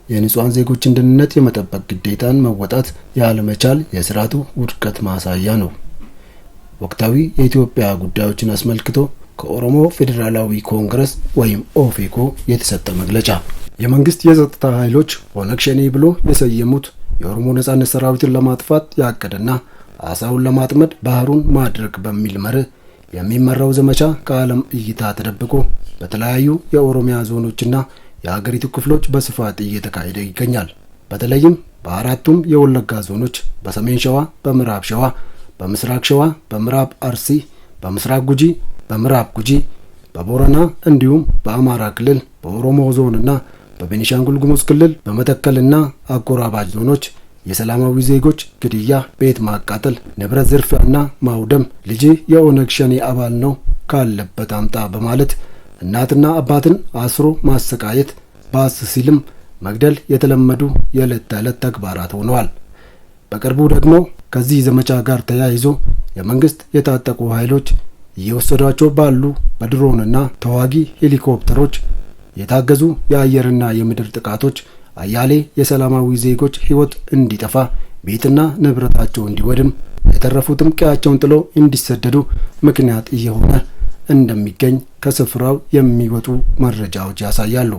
የንጹሃን ዜጎችን ደህንነት የመጠበቅ ግዴታን መወጣት ያለመቻል የስርዓቱ ውድቀት ማሳያ ነው። ወቅታዊ የኢትዮጵያ ጉዳዮችን አስመልክቶ ከኦሮሞ ፌዴራላዊ ኮንግረስ ወይም ኦፌኮ የተሰጠ መግለጫ የመንግስት የጸጥታ ኃይሎች ኦነግ ሸኔ ብሎ የሰየሙት የኦሮሞ ነጻነት ሰራዊትን ለማጥፋት ያቀደና አሳውን ለማጥመድ ባህሩን ማድረግ በሚል መርህ የሚመራው ዘመቻ ከዓለም እይታ ተደብቆ በተለያዩ የኦሮሚያ ዞኖችና የሀገሪቱ ክፍሎች በስፋት እየተካሄደ ይገኛል። በተለይም በአራቱም የወለጋ ዞኖች በሰሜን ሸዋ፣ በምዕራብ ሸዋ፣ በምስራቅ ሸዋ፣ በምዕራብ አርሲ፣ በምስራቅ ጉጂ፣ በምዕራብ ጉጂ፣ በቦረና እንዲሁም በአማራ ክልል በኦሮሞ ዞንና በቤኒሻንጉል ጉሙዝ ክልል በመተከልና አጎራባች ዞኖች የሰላማዊ ዜጎች ግድያ፣ ቤት ማቃጠል፣ ንብረት ዝርፊያና ማውደም ልጅ የኦነግ ሸኔ አባል ነው ካለበት አምጣ በማለት እናትና አባትን አስሮ ማሰቃየት ባስ ሲልም መግደል የተለመዱ የዕለት ተዕለት ተግባራት ሆነዋል። በቅርቡ ደግሞ ከዚህ ዘመቻ ጋር ተያይዞ የመንግስት የታጠቁ ኃይሎች እየወሰዷቸው ባሉ በድሮንና ተዋጊ ሄሊኮፕተሮች የታገዙ የአየርና የምድር ጥቃቶች አያሌ የሰላማዊ ዜጎች ሕይወት እንዲጠፋ፣ ቤትና ንብረታቸው እንዲወድም፣ የተረፉትም ቀያቸውን ጥለው እንዲሰደዱ ምክንያት እየሆነ እንደሚገኝ ከስፍራው የሚወጡ መረጃዎች ያሳያሉ።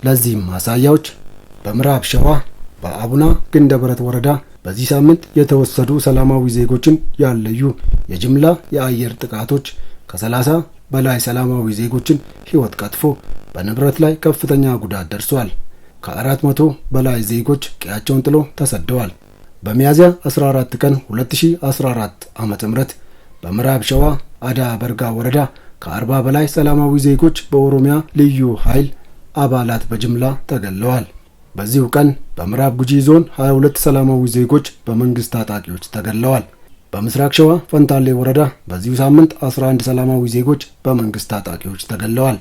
ለዚህም ማሳያዎች በምዕራብ ሸዋ በአቡና ግንደበረት ወረዳ በዚህ ሳምንት የተወሰዱ ሰላማዊ ዜጎችን ያለዩ የጅምላ የአየር ጥቃቶች ከ30 በላይ ሰላማዊ ዜጎችን ሕይወት ቀጥፎ በንብረት ላይ ከፍተኛ ጉዳት ደርሷል። ከ400 በላይ ዜጎች ቀያቸውን ጥለው ተሰደዋል። በሚያዝያ 14 ቀን 2014 ዓ.ም በምዕራብ ሸዋ አዳ በርጋ ወረዳ ከ40 በላይ ሰላማዊ ዜጎች በኦሮሚያ ልዩ ኃይል አባላት በጅምላ ተገለዋል። በዚሁ ቀን በምዕራብ ጉጂ ዞን 22 ሰላማዊ ዜጎች በመንግስት ታጣቂዎች ተገለዋል። በምስራቅ ሸዋ ፈንታሌ ወረዳ በዚሁ ሳምንት 11 ሰላማዊ ዜጎች በመንግስት ታጣቂዎች ተገለዋል።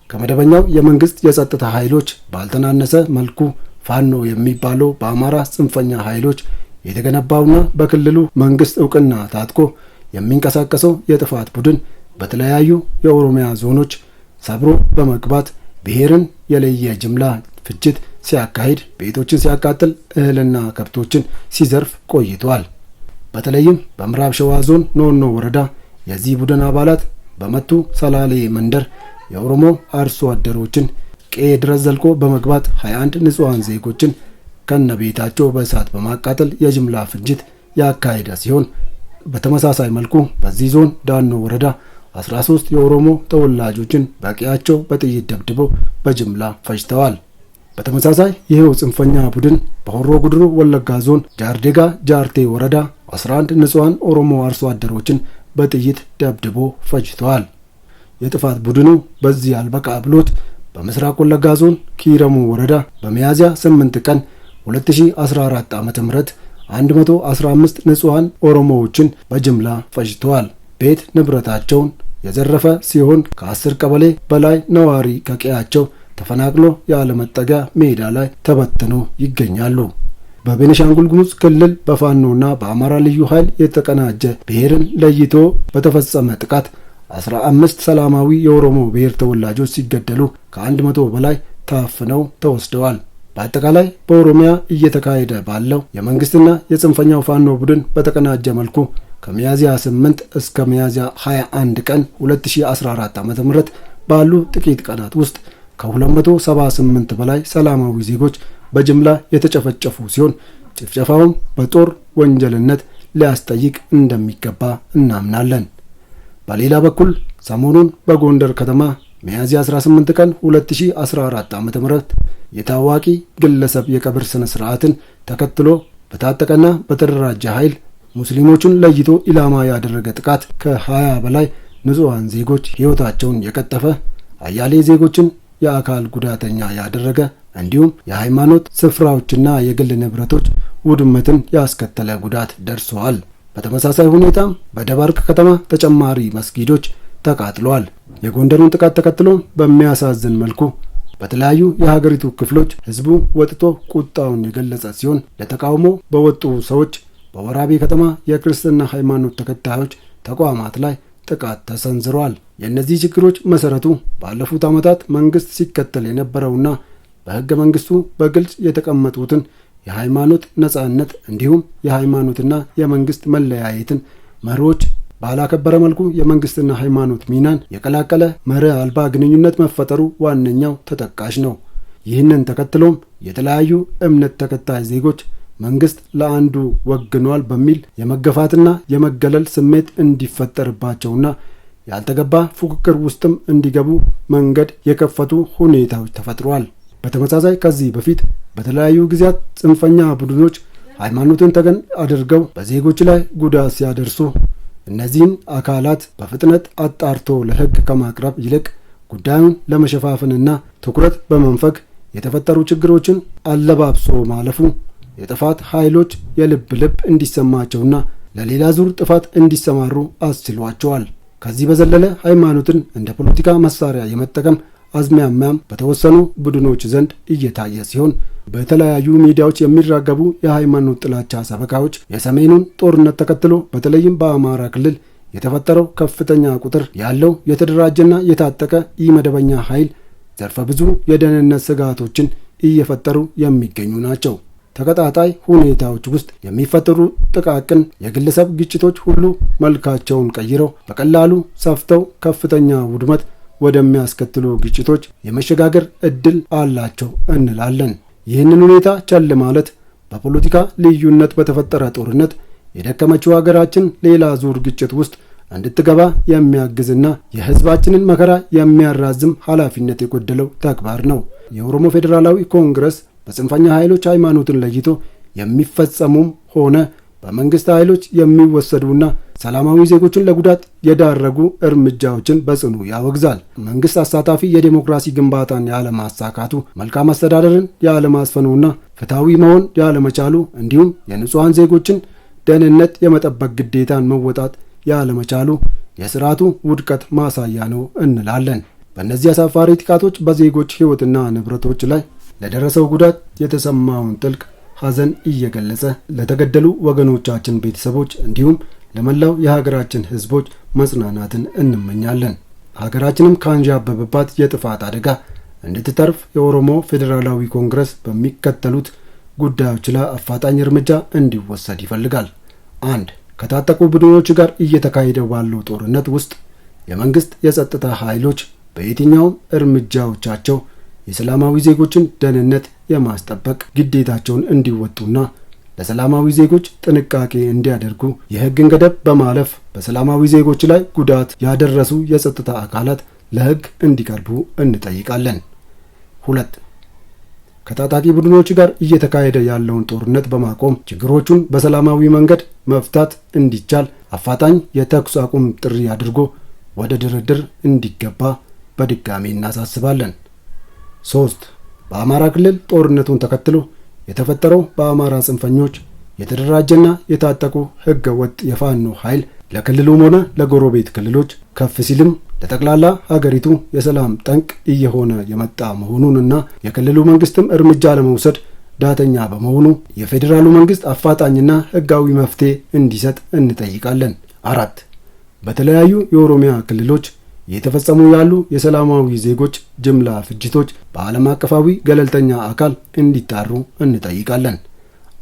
ከመደበኛው የመንግስት የጸጥታ ኃይሎች ባልተናነሰ መልኩ ፋኖ የሚባለው በአማራ ጽንፈኛ ኃይሎች የተገነባውና በክልሉ መንግስት እውቅና ታጥቆ የሚንቀሳቀሰው የጥፋት ቡድን በተለያዩ የኦሮሚያ ዞኖች ሰብሮ በመግባት ብሔርን የለየ ጅምላ ፍጅት ሲያካሂድ፣ ቤቶችን ሲያቃጥል፣ እህልና ከብቶችን ሲዘርፍ ቆይቷል። በተለይም በምዕራብ ሸዋ ዞን ኖኖ ወረዳ የዚህ ቡድን አባላት በመቱ ሰላሌ መንደር የኦሮሞ አርሶ አደሮችን ቀዬ ድረስ ዘልቆ በመግባት 21 ንጹሃን ዜጎችን ከነቤታቸው በእሳት በማቃጠል የጅምላ ፍጅት ያካሄደ ሲሆን በተመሳሳይ መልኩ በዚህ ዞን ዳኖ ወረዳ 13 የኦሮሞ ተወላጆችን በቀያቸው በጥይት ደብድበው በጅምላ ፈጅተዋል። በተመሳሳይ ይህው ጽንፈኛ ቡድን በሆሮ ጉድሩ ወለጋ ዞን ጃርዴጋ ጃርቴ ወረዳ 11 ንጹሃን ኦሮሞ አርሶ አደሮችን በጥይት ደብድቦ ፈጅተዋል። የጥፋት ቡድኑ በዚህ አልበቃ ብሎት በምስራቅ ወለጋ ዞን ኪረሙ ወረዳ በሚያዝያ 8 ቀን 2014 ዓ.ም 115 ንጹሃን ኦሮሞዎችን በጅምላ ፈጅተዋል። ቤት ንብረታቸውን የዘረፈ ሲሆን ከ10 ቀበሌ በላይ ነዋሪ ከቀያቸው ተፈናቅሎ ያለመጠጊያ ሜዳ ላይ ተበትነው ይገኛሉ። በቤኒሻንጉል ጉሙዝ ክልል በፋኖና በአማራ ልዩ ኃይል የተቀናጀ ብሔርን ለይቶ በተፈጸመ ጥቃት 15 ሰላማዊ የኦሮሞ ብሔር ተወላጆች ሲገደሉ ከ100 በላይ ታፍነው ተወስደዋል። በአጠቃላይ በኦሮሚያ እየተካሄደ ባለው የመንግስትና የጽንፈኛው ፋኖ ቡድን በተቀናጀ መልኩ ከሚያዝያ 8 እስከ ሚያዝያ 21 ቀን 2014 ዓ.ም ባሉ ጥቂት ቀናት ውስጥ ከ278 በላይ ሰላማዊ ዜጎች በጅምላ የተጨፈጨፉ ሲሆን ጭፍጨፋውም በጦር ወንጀልነት ሊያስጠይቅ እንደሚገባ እናምናለን። በሌላ በኩል ሰሞኑን በጎንደር ከተማ ሚያዝያ 18 ቀን 2014 ዓ.ም የታዋቂ ግለሰብ የቀብር ስነ ስርዓትን ተከትሎ በታጠቀና በተደራጀ ኃይል ሙስሊሞቹን ለይቶ ኢላማ ያደረገ ጥቃት ከ20 በላይ ንጹሃን ዜጎች ሕይወታቸውን የቀጠፈ፣ አያሌ ዜጎችን የአካል ጉዳተኛ ያደረገ እንዲሁም የሃይማኖት ስፍራዎችና የግል ንብረቶች ውድመትን ያስከተለ ጉዳት ደርሰዋል። በተመሳሳይ ሁኔታ በደባርቅ ከተማ ተጨማሪ መስጊዶች ተቃጥለዋል። የጎንደሩን ጥቃት ተከትሎ በሚያሳዝን መልኩ በተለያዩ የሀገሪቱ ክፍሎች ህዝቡ ወጥቶ ቁጣውን የገለጸ ሲሆን ለተቃውሞ በወጡ ሰዎች በወራቤ ከተማ የክርስትና ሃይማኖት ተከታዮች ተቋማት ላይ ጥቃት ተሰንዝሯል። የእነዚህ ችግሮች መሰረቱ ባለፉት ዓመታት መንግስት ሲከተል የነበረውና በሕገ መንግስቱ በግልጽ የተቀመጡትን የሃይማኖት ነጻነት እንዲሁም የሃይማኖትና የመንግስት መለያየትን መርሆች ባላከበረ መልኩ የመንግስትና ሃይማኖት ሚናን የቀላቀለ መርህ አልባ ግንኙነት መፈጠሩ ዋነኛው ተጠቃሽ ነው። ይህንን ተከትሎም የተለያዩ እምነት ተከታይ ዜጎች መንግስት ለአንዱ ወግኗል በሚል የመገፋትና የመገለል ስሜት እንዲፈጠርባቸውና ያልተገባ ፉክክር ውስጥም እንዲገቡ መንገድ የከፈቱ ሁኔታዎች ተፈጥሯል። በተመሳሳይ ከዚህ በፊት በተለያዩ ጊዜያት ጽንፈኛ ቡድኖች ሃይማኖትን ተገን አድርገው በዜጎች ላይ ጉዳት ሲያደርሱ እነዚህን አካላት በፍጥነት አጣርቶ ለሕግ ከማቅረብ ይልቅ ጉዳዩን ለመሸፋፈንና ትኩረት በመንፈግ የተፈጠሩ ችግሮችን አለባብሶ ማለፉ የጥፋት ኃይሎች የልብ እንዲሰማቸውና ለሌላ ዙር ጥፋት እንዲሰማሩ አስችሏቸዋል። ከዚህ በዘለለ ሃይማኖትን እንደ ፖለቲካ መሳሪያ የመጠቀም አዝማሚያም በተወሰኑ ቡድኖች ዘንድ እየታየ ሲሆን በተለያዩ ሚዲያዎች የሚራገቡ የሃይማኖት ጥላቻ ሰበካዎች የሰሜኑን ጦርነት ተከትሎ በተለይም በአማራ ክልል የተፈጠረው ከፍተኛ ቁጥር ያለው የተደራጀና የታጠቀ ኢመደበኛ ኃይል ዘርፈ ብዙ የደህንነት ስጋቶችን እየፈጠሩ የሚገኙ ናቸው። ተቀጣጣይ ሁኔታዎች ውስጥ የሚፈጠሩ ጥቃቅን የግለሰብ ግጭቶች ሁሉ መልካቸውን ቀይረው በቀላሉ ሰፍተው ከፍተኛ ውድመት ወደሚያስከትሉ ግጭቶች የመሸጋገር እድል አላቸው እንላለን። ይህንን ሁኔታ ቸል ማለት በፖለቲካ ልዩነት በተፈጠረ ጦርነት የደከመችው ሀገራችን ሌላ ዙር ግጭት ውስጥ እንድትገባ የሚያግዝና የሕዝባችንን መከራ የሚያራዝም ኃላፊነት የጎደለው ተግባር ነው። የኦሮሞ ፌዴራላዊ ኮንግረስ በጽንፈኛ ኃይሎች ሃይማኖትን ለይቶ የሚፈጸሙም ሆነ በመንግስት ኃይሎች የሚወሰዱና ሰላማዊ ዜጎችን ለጉዳት የዳረጉ እርምጃዎችን በጽኑ ያወግዛል። መንግስት አሳታፊ የዴሞክራሲ ግንባታን ያለማሳካቱ፣ መልካም አስተዳደርን ያለማስፈኑና ፍትሐዊ መሆን ያለመቻሉ እንዲሁም የንጹሐን ዜጎችን ደህንነት የመጠበቅ ግዴታን መወጣት ያለመቻሉ የስርዓቱ ውድቀት ማሳያ ነው እንላለን። በእነዚህ አሳፋሪ ጥቃቶች በዜጎች ሕይወትና ንብረቶች ላይ ለደረሰው ጉዳት የተሰማውን ጥልቅ ሐዘን እየገለጸ ለተገደሉ ወገኖቻችን ቤተሰቦች እንዲሁም ለመላው የሀገራችን ሕዝቦች መጽናናትን እንመኛለን። ሀገራችንም ካንዣበበባት የጥፋት አደጋ እንድትተርፍ የኦሮሞ ፌዴራላዊ ኮንግረስ በሚከተሉት ጉዳዮች ላይ አፋጣኝ እርምጃ እንዲወሰድ ይፈልጋል። 1. ከታጠቁ ቡድኖች ጋር እየተካሄደ ባለው ጦርነት ውስጥ የመንግስት የጸጥታ ኃይሎች በየትኛውም እርምጃዎቻቸው የሰላማዊ ዜጎችን ደህንነት የማስጠበቅ ግዴታቸውን እንዲወጡና ለሰላማዊ ዜጎች ጥንቃቄ እንዲያደርጉ የሕግን ገደብ በማለፍ በሰላማዊ ዜጎች ላይ ጉዳት ያደረሱ የጸጥታ አካላት ለሕግ እንዲቀርቡ እንጠይቃለን። 2. ከታጣቂ ቡድኖች ጋር እየተካሄደ ያለውን ጦርነት በማቆም ችግሮቹን በሰላማዊ መንገድ መፍታት እንዲቻል አፋጣኝ የተኩስ አቁም ጥሪ አድርጎ ወደ ድርድር እንዲገባ በድጋሚ እናሳስባለን። 3. በአማራ ክልል ጦርነቱን ተከትሎ የተፈጠረው በአማራ ጽንፈኞች የተደራጀና የታጠቁ ሕገ ወጥ የፋኖ ኃይል ለክልሉም ሆነ ለጎረቤት ክልሎች ከፍ ሲልም ለጠቅላላ ሀገሪቱ የሰላም ጠንቅ እየሆነ የመጣ መሆኑንና የክልሉ መንግስትም እርምጃ ለመውሰድ ዳተኛ በመሆኑ የፌዴራሉ መንግስት አፋጣኝና ሕጋዊ መፍትሄ እንዲሰጥ እንጠይቃለን። 4. በተለያዩ የኦሮሚያ ክልሎች እየተፈጸሙ ያሉ የሰላማዊ ዜጎች ጅምላ ፍጅቶች በዓለም አቀፋዊ ገለልተኛ አካል እንዲጣሩ እንጠይቃለን።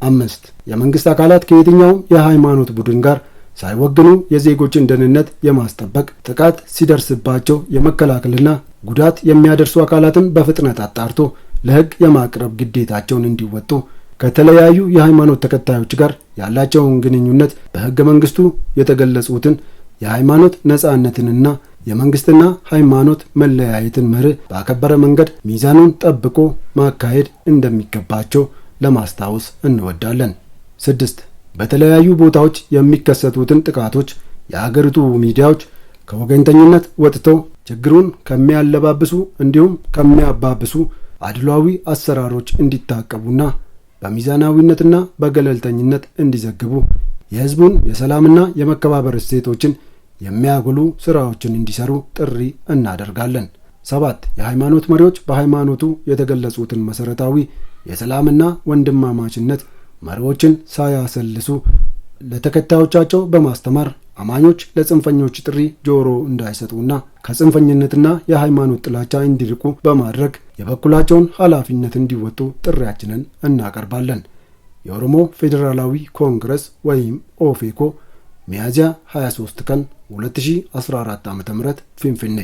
5. የመንግስት አካላት ከየትኛውም የሃይማኖት ቡድን ጋር ሳይወግኑ የዜጎችን ደህንነት የማስጠበቅ ጥቃት ሲደርስባቸው የመከላከልና ጉዳት የሚያደርሱ አካላትን በፍጥነት አጣርቶ ለሕግ የማቅረብ ግዴታቸውን እንዲወጡ ከተለያዩ የሃይማኖት ተከታዮች ጋር ያላቸውን ግንኙነት በሕገ መንግስቱ የተገለጹትን የሃይማኖት ነጻነትንና የመንግስትና ሃይማኖት መለያየትን መርህ ባከበረ መንገድ ሚዛኑን ጠብቆ ማካሄድ እንደሚገባቸው ለማስታወስ እንወዳለን። 6. በተለያዩ ቦታዎች የሚከሰቱትን ጥቃቶች የአገሪቱ ሚዲያዎች ከወገንተኝነት ወጥተው ችግሩን ከሚያለባብሱ እንዲሁም ከሚያባብሱ አድሏዊ አሰራሮች እንዲታቀቡና በሚዛናዊነትና በገለልተኝነት እንዲዘግቡ የህዝቡን የሰላምና የመከባበር እሴቶችን የሚያጎሉ ስራዎችን እንዲሰሩ ጥሪ እናደርጋለን። 7. የሃይማኖት መሪዎች በሃይማኖቱ የተገለጹትን መሰረታዊ የሰላምና ወንድማማችነት መሪዎችን ሳያሰልሱ ለተከታዮቻቸው በማስተማር አማኞች ለጽንፈኞች ጥሪ ጆሮ እንዳይሰጡና ከጽንፈኝነትና የሃይማኖት ጥላቻ እንዲርቁ በማድረግ የበኩላቸውን ኃላፊነት እንዲወጡ ጥሪያችንን እናቀርባለን። የኦሮሞ ፌዴራላዊ ኮንግረስ ወይም ኦፌኮ ሚያዝያ 23 ቀን 2014 ዓ.ም ፊንፊኔ